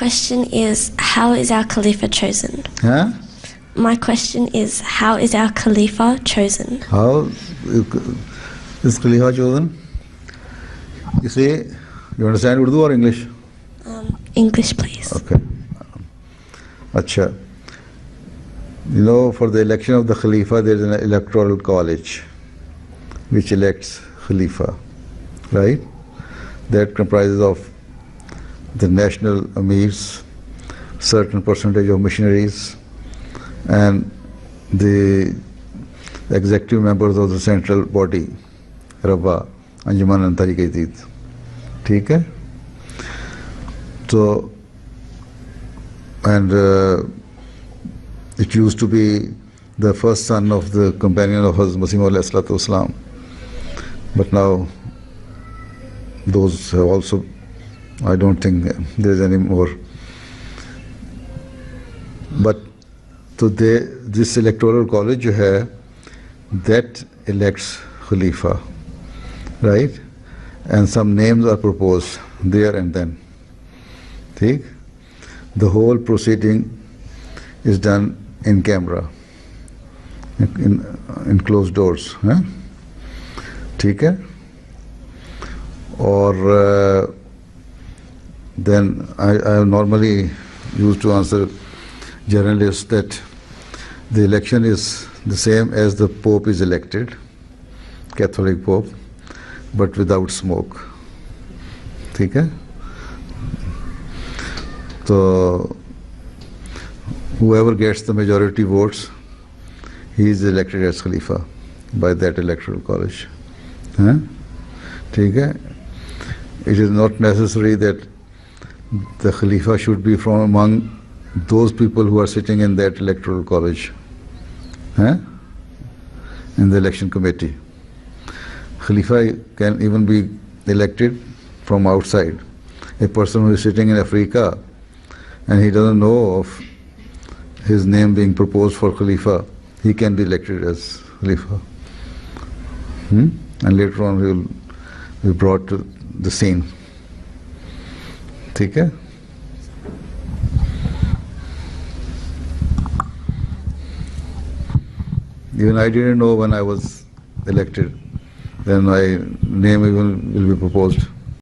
question is, how is our Khalifa chosen? Huh? My question is, how is our Khalifa chosen? How is Khalifa chosen? You say, you understand Urdu or English? English, please. Okay. Acha. You know, for the election of the Khalifa, there is an electoral college which elects Khalifa, right? That comprises of the national amirs, certain percentage of missionaries, and the executive members of the central body, Rabba, Anjuman and Tariq-e-Jadid. ठीक है? So, and it used to be the first son of the companion of Hazrat Masih Maud alayhi salatu wasalam. But now, those have also, I don't think there is any more. But so this electoral college जो है, that elects Khalifa, right? And some names are proposed there and then. ठीक? The whole proceeding is done in camera, in closed doors. Huh? ठीक है? Or then I normally used to answer journalists that the election is the same as the Pope is elected, Catholic Pope, but without smoke. ठीक है? So whoever gets the majority votes, he is elected as Khalifa by that electoral college. Huh? ठीक है? It is not necessary that the Khalifa should be from among those people who are sitting in that electoral college, huh? In the election committee. Khalifa can even be elected from outside. A person who is sitting in Africa and he doesn't know of his name being proposed for Khalifa, he can be elected as Khalifa. And later on he will be brought to the scene. ठीक है? Even I didn't know when I was elected, then my name even will be proposed.